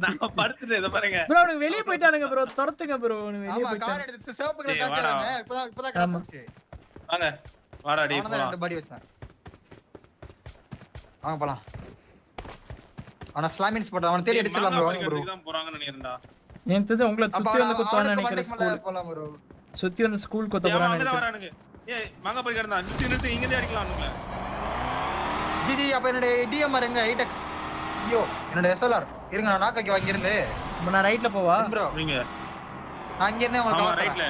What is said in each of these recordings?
நான் படுத்துட்டு இத பாருங்க ப்ரோ அவனுக்கு வெளிய போய்ட்டானுங்க ப்ரோ துரத்துங்க ப்ரோ அவனுக்கு வெளிய போய்ட்டான் கார் எடுத்து சிவப்பு கலர் கார் தானே இப்பதான் கிராஸ் ஆச்சு வாங்க வாடா டேய் போலாம் ரெண்டு பாடி வச்சான் வாங்க போலாம் ஆனா ஸ்லாமின் ஸ்பாட் அவன் தேடி அடிச்சலாம் ப்ரோ வாங்க ப்ரோ தான் போறாங்கன்னு நினைக்கிறேன்டா எனக்கு தெரிஞ்சு உங்களை சுத்தி வந்து குத்துவான்னு நினைக்கிறேன் ஸ்கூல் போலாம் ப்ரோ சுத்தி வந்து ஸ்கூல் குத்த போறான்னு நினைக்கிறேன் வரானுங்க ஏய் மாங்க போய் கிடந்தா நிறுத்தி இங்க இருந்து அடிக்கலாம் அவனுங்கள ஜிஜி அப்ப என்னோட டிஎம்ஆர் எங்க 8x ஐயோ என்னோட எஸ்எல்ஆர் இருங்க நான் நாக்க வாங்கி இருந்து நான் ரைட்ல போவா ப்ரோ நீங்க நான் இங்க இருந்தே உங்களுக்கு கவர் ரைட்ல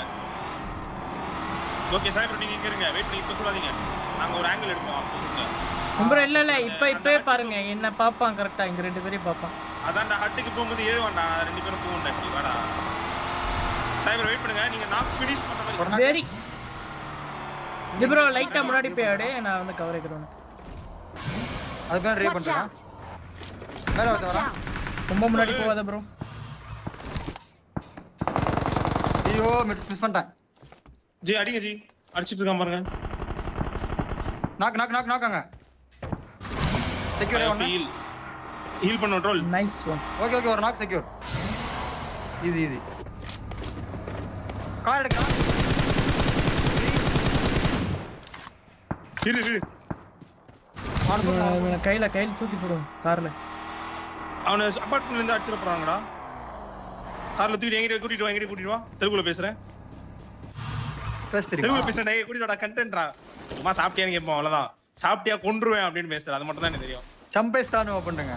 ஓகே சார் நீங்க இங்க இருங்க வெயிட் பண்ணி இப்ப சொல்லாதீங்க நாங்க ஒரு ஆங்கிள் எடுப்போம் அப்ப சொல்லுங்க ப்ரோ இல்ல இப்பவே பாருங்க என்ன பாப்பான் கரெக்ட்டா இங்க ரெண்டு பேரையும் பாப்பான் அதான்டா ஹட்டுக்கு போகும்போது ஏறுவான்டா ரெண்டு பேரும் போவோம்டா இப்படி வாடா சைபர் வெயிட் பண்ணுங்க நீங்க நாக் ஃபினிஷ் பண்ற மாதிரி வெரி இது ப்ரோ லைட்டா முன்னாடி போய் ஆடு நான் வந்து கவர் ஏக்குறேன் அதுக்கு ரீ பண்றேன் மேல வரதா ரொம்ப முன்னாடி போவாத ப்ரோ ஐயோ மிஸ் பண்ணிட்டேன் ஜி அடிங்க ஜி அடிச்சிட்டு இருக்கான் பாருங்க நாக்காங்க செக்யூர் ஒன்னு ஹீல் பண்ணு ரோல் நைஸ் ஒன் ஓகே ஒரு நாக் செக்யூர் ஈஸி கார் எடுக்கலாம் இரு அவன கையில தூக்கி போடு கார்ல அவன அபார்ட்மெண்ட்ல இருந்து அடிச்சிர போறாங்கடா கார்ல தூக்கி எங்க கூட்டிட்டு வா தெலுங்குல பேசுறேன் தெலுங்குல பேசுறேன் டேய் கூட்டிட்டு வாடா கண்டென்ட்ரா சும்மா சாப்பிட்டியான்னு கேட்போம் அவ்வளவுதான் சாப்பிட்டியா கொன்றுவேன் அப்படின்னு பேசுறேன் அது மட்டும் தான் எனக்கு தெரியும் சம்பேஸ்தானு பண்ணுங்க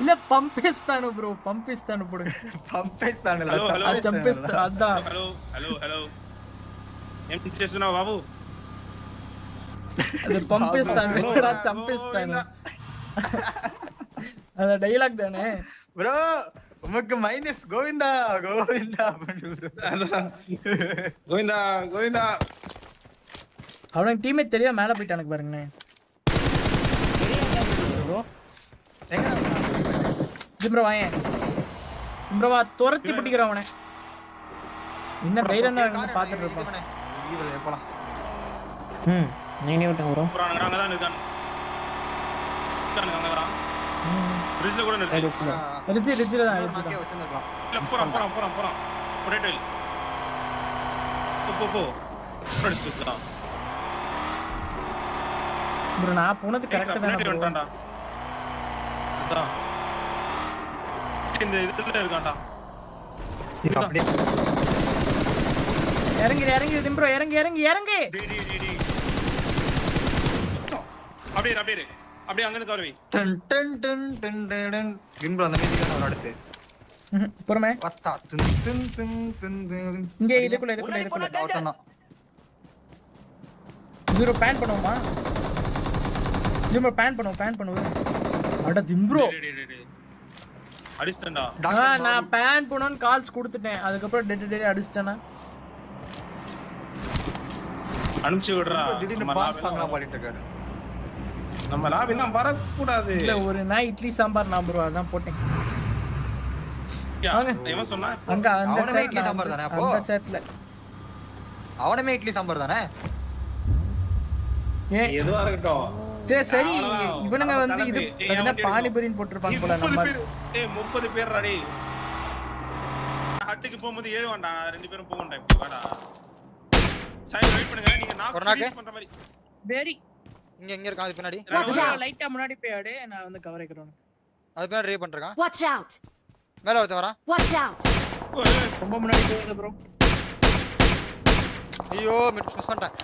இல்ல பம்பேஸ்தானு ப்ரோ பம்பேஸ்தானு போடுங்க பம்பேஸ்தானு ஹலோ அது சம்பேஸ்தான் அதான் ஹலோ எம் சேசுனா பாபு அது பம்பேஸ்தான் இல்லடா சம்பேஸ்தான் அந்த டயலாக் தானே ப்ரோ உமக்கு மைனஸ் கோவிந்தா அவனுக்கு டீமே தெரியா மேல போயிட்டானுக்கு பாருங்க ப்ரோ எங்க ப்ரோ வாயே ப்ரோ வா துரத்தி பிடிக்குறான் அவனை என்ன தைரியம் தான் பாத்துட்டு இருப்பான் ஈவல் போலாம் நீனே விட்டு ப்ரோ அங்க தான் இருக்கான் அங்கதான் பிரிட்ஜ்ல கூட ரிஜில தான் நாக்கே வச்சிருக்கலாம் இல்ல போறான் பொட்டேட்டோ போ ஃப்ரெண்ட்ஸ் குடுடா ப்ரோ நான் போனது கரெக்ட்டா தான் ப்ரோ வந்துட்டான்டா அதான் இந்த இதுல இருக்கான்டா இது அப்படியே இறங்கி ப்ரோ இறங்கி டி அப்படியே அங்க இருந்து கவர்வை டன் டன் டன் டன் டன் கிம்பு அந்த மீதிக்கு நான் அடுத்து போறமே வஸ்தா தின் இங்க இதுக்குள்ள அவர்தான் ஜீரோ பேன் பண்ணுவோமா ஜீரோ பேன் பண்ணுவோம் அட திம்ப்ரோ அடிஸ்டண்டா நான் பேன் பண்ணனும் கால்ஸ் கொடுத்துட்டேன் அதுக்கு அப்புறம் டெட் அடிச்சிட்டேனா அனுப்பிச்சு விடுறா திடீர்னு பாஸ் வாங்கலாம் பண்ணிட்டு இருக்காரு நம்ம லாபிலாம் வர கூடாது இல்ல ஒரு நாய் இட்லி சாம்பார் நான் ப்ரோ அதான் போட்டேன் இவன் சொன்னா அங்க அந்த அவனே இட்லி சாம்பார் தானே அப்போ அந்த சாட்ல அவனே இட்லி சாம்பார் தானே எதுவா இருக்கட்டும் சரி இவனுங்க வந்து இது என்ன பானிபூரின்னு போட்டுருப்பாங்க போல நம்ம 30 பேர் ரெடி ஹட்டுக்கு போகும்போது ஏறுவான்டா ரெண்டு பேரும் போகண்டா இப்ப வாடா சைடு வெயிட் பண்ணுங்க நீங்க நாக் ஃபினிஷ் பண்ற மாதிரி வெரி இங்க இருக்கா அது பின்னாடி லைட்டா முன்னாடி போய் ஆடு நான் வந்து கவர் ஏக்குறேன் அது பின்னாடி ரீ பண்றேன் வாட்ச் அவுட் மேல வரத வரா வாட்ச் அவுட் ரொம்ப முன்னாடி போகுது ப்ரோ ஐயோ மிஸ் பண்ணிட்டேன்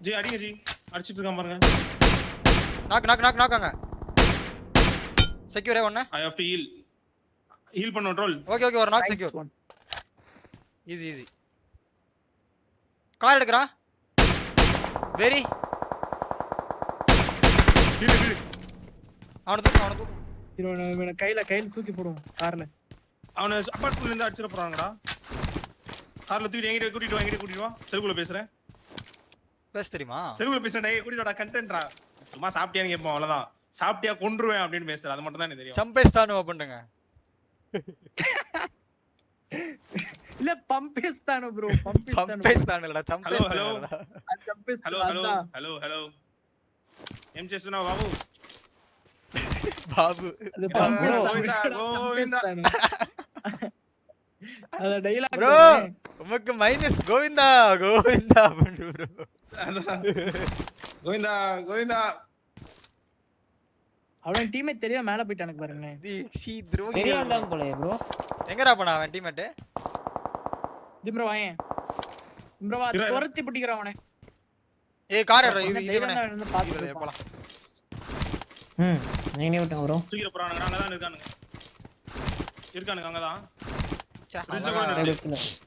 ஜி அடிங்க ஜி அடிச்சிட்டு இருக்கான் பாருங்க நாக்காங்க செக்யூர் ஒண்ணே ஐ ஹேவ் டு ஹீல் பண்ணு ரோல் ஓகே ஒரு நாக் செக்யூர் ஈஸி கார் எடுக்கறா வெரி அவன தூக்கு இவன கையில தூக்கி போடுவோம் கார்ல அவன அபார்ட்மெண்ட்ல இருந்து அடிச்சிர போறாங்கடா கார்ல தூக்கி எங்க கூட்டிட்டு வா தெலுங்குல பேசுறேன் பேச தெரியுமா தெலுங்குல பேசுறேன் டேய் கூட்டிட்டு வாடா கண்டென்ட்ரா சும்மா சாப்பிட்டியான்னு கேட்போம் அவ்வளவுதான் சாப்பிட்டியா கொன்றுவேன் அப்படின்னு பேசுறேன் அது மட்டும் தான் எனக்கு தெரியும் சம்பேஸ்தானு பண்ணுங்க இல்ல பம்பேஸ்தானு ப்ரோ பம்பேஸ்தானு இல்லடா ஹலோ எம் சேசுனா பாபு பாபு கோவிந்தா கோவிந்தா அத டயலாக் ப்ரோ உமக்கு மைனஸ் கோவிந்தா கோவிந்தா பண்ணு ப்ரோ கோவிந்தா கோவிந்தா அவன் டீம்மேட் தெரியாம மேல போயிட்டானுங்க பாருங்க. சி துரோகி தெரியாம போல ப்ரோ. எங்கடா போனா அவன் டீம்மேட்? ப்ரோ வாயேன் ப்ரோ வா துரத்தி பிடிக்கற அவனே. ஏய் கார் இது இவனே வந்து பாத்து போலாம். நீங்க விட்டுங்க ப்ரோ. தூக்கிற போறானுங்க அங்க தான் இருக்கானுங்க அங்க தான்.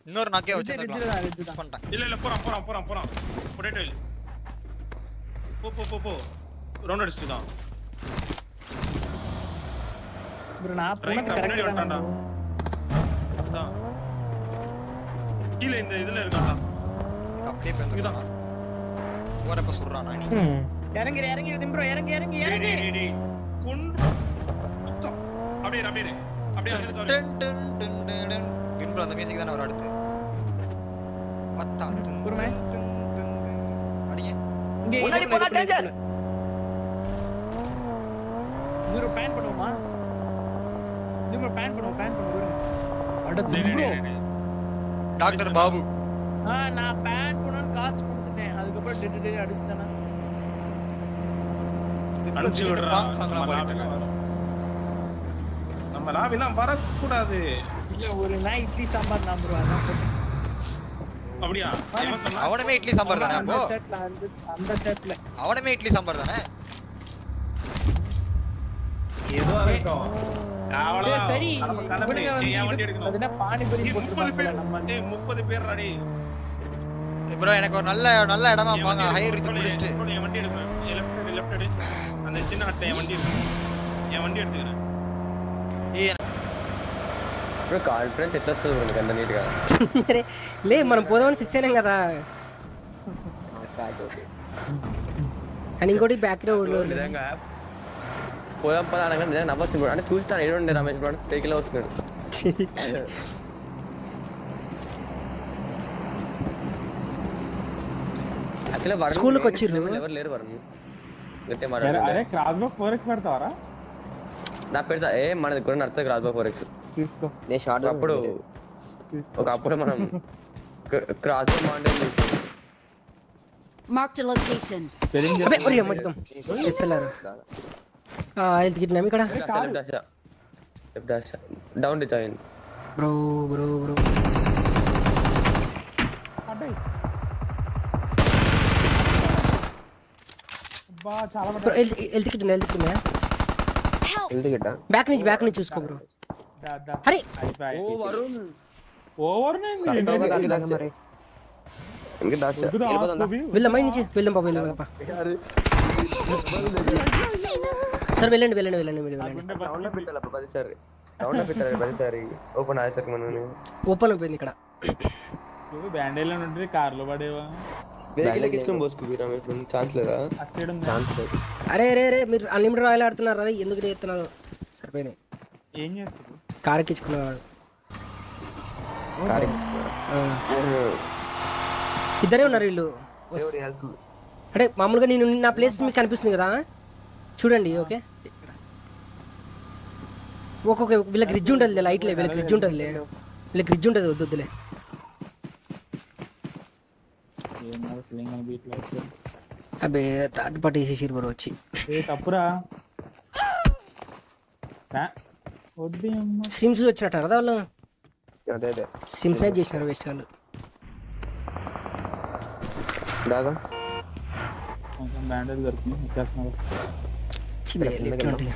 இன்னொரு நாக்கே வச்சிருக்கான். மிஸ் பண்ணிட்டேன். இல்ல போறான் பொட்டேட்டோ இல்ல. போ ரவுண்ட் அடிச்சிட்டு தான். ப்ரோ நான் போனக்கு கரெக்ட்டா வரட்டான்டா. அதான் கீழ இந்த இதுல இருக்கான்டா. அப்படியே போயிடுறான். ஓரப்ப சுடுறான் நானி. இறங்கி ப்ரோ இறங்கி டேய் கொன்று அப்படியே டன் டன் டன் டன் ப்ரோ அந்த மியூசிக் தான வர அடுத்து. வத்தா அடியே முன்னாடி போடா டேஞ்சர். ப்ரோ பேன் பண்ணுவோமா? ப்ரோ பேன் பண்ணுவோம். அடுத்து ப்ரோ டாக்டர் பாபு. நான் பேன் பண்ணனும் காசு கொடுத்துட்டேன். அதுக்கு அப்புறம் டெட் அடிச்சிட்டானா. அடிச்சு விடுறான் சங்கலா பாடிட்டாங்க. நம்ம லாபிலாம் வர கூடாது. இல்ல ஒரு நாய் இட்லி சாம்பார் நான் ப்ரோ அதான். அப்படியே என்ன சொன்னா? அவனமே இட்லி சாம்பார் தானே அப்போ? அந்த செட்ல அவனமே இட்லி சாம்பார் தானே? ஏதோ இருக்கும். அவ்வளவுதான். சரி என் வண்டி எடுக்கணும். அதுனா பானிபூரி 30 பேர் நம்ம 30 பேர் ரெடி. ப்ரோ எனக்கு ஒரு நல்ல இடமா வாங்க ஹை ரிச் புடிச்சிட்டு. என் வண்டி எடுக்கணும். லெஃப்ட் எடு. அந்த சின்ன அட்டை என் வண்டி எடுத்துக்கிறேன். బ్రో కాన్ఫిడెన్స్ ఎట్లా వస్తుంది బ్రో మీకు అంత నీట్గా అరే లే మనం పోదామని ఫిక్స్ అయినాం కదా అని ఇంకోటి బ్యాక్ నిజంగా పోదాం పదా అనగా నిజంగా నవ్వచ్చు బ్రో అంటే చూస్తాను ఏడుండే రమేష్ బ్రో టేకిలో వస్తున్నాడు యాక్చువల్లీ స్కూల్కి వచ్చిర్రు ఎవరు లేరు వరుణ్ గట్టే మాట్లాడు అరే క్రాస్ బాక్ 4x పెడతావరా నా పెడతా మన దగ్గర నడుతుంది క్రాస్ బాక్ 4x తీసుకో నేను షార్ట్ అప్పుడు ఒకప్పుడు మనం క్రాస్ బాక్ మాండల్ మార్క్ ద లొకేషన్ అబే ఒరే మచ్చతం ఎస్ఎల్ఆర్ హెల్త్ కిట్ నమి ఇక్కడ డౌన్ డిజైన్ బ్రో అడే బా చాలా బ్రో హెల్త్ కిట్ ఉందా హెల్త్ కిట్ బ్యాక్ నుంచి చూసుకో బ్రో అరే ఓ వరుణ్ ఓవర్ నే మరి ఇంక దాస్ వెళ్దాం నుంచి వెళ్దాం పాపా సార్ వెళ్ళండి రౌండ్ పెట్టాలి అప్పుడు 10 సారి ఓపెన్ ఆయేసరికి మనం ఓపెన్ అయిపోయింది ఇక్కడ నువ్వు బ్యాండేజ్ లో ఉంటే కార్ లో పడేవా వెహికల్ ఇష్టం బోస్కు రమేష్ ఛాన్స్ లేదా ఛాన్స్ లేదు అరే మీరు అన్లిమిటెడ్ రాయల్ ఆడుతున్నారు రా ఎందుకు చేస్తున్నారు సరిపోయినాయి ఏం చేస్తారు కార్ ఎక్కించుకున్నాడు ఇద్దరే ఉన్నారు వీళ్ళు అంటే మామూలుగా నేను నా ప్లేస్ మీకు కనిపిస్తుంది కదా చూడండి ఓకే ఒక్కొక్క వీళ్ళకి రిడ్జ్ ఉంటుంది లైట్లే వీళ్ళకి రిడ్జ్ ఉంటుంది వద్దులే అబ్బే థర్డ్ పార్టీ వేసేసారు బ్రో వచ్చి తప్పురా సిమ్స్ వచ్చినట్టు కదా వాళ్ళు అదే సిమ్ స్నైప్ చేసినారు వేస్ట్ వాళ్ళు దాదా కొంచెం బ్యాండేజ్ దొరుకుతుంది వచ్చేస్తున్నారు ఎట్లాంటి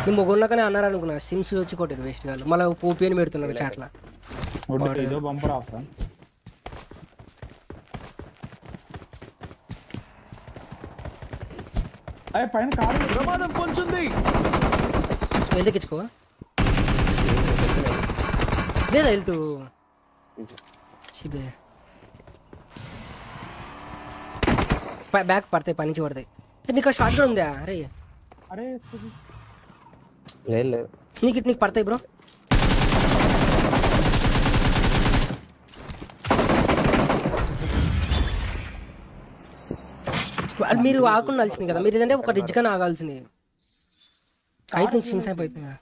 నేను మొగోళ్ళకనే అన్నారు అనుకున్నా సిమ్స్ వచ్చి కొట్టారు వేస్ట్ వాళ్ళు మళ్ళీ ఓపీ అని పెడుతున్నారు చాట్లా ఏదో బంపర్ ఆఫర్ అయ్య పైన కారు ప్రమాదం పొంచుంది వెళ్తెక్కించుకో లేదా వెళ్తూ చిబే బ్యాక్ పడతాయి పని నుంచి పడతాయి నీకు షార్ట్ గా ఉందా అరే లేదు నీకు పడతాయి బ్రో. మీరు ఆకుండా కలిసింది కదా, మీరు ఏదంటే ఒక రిజ్గా ఆగాల్సింది. అయితే చిన్న టైప్ అవుతుంది.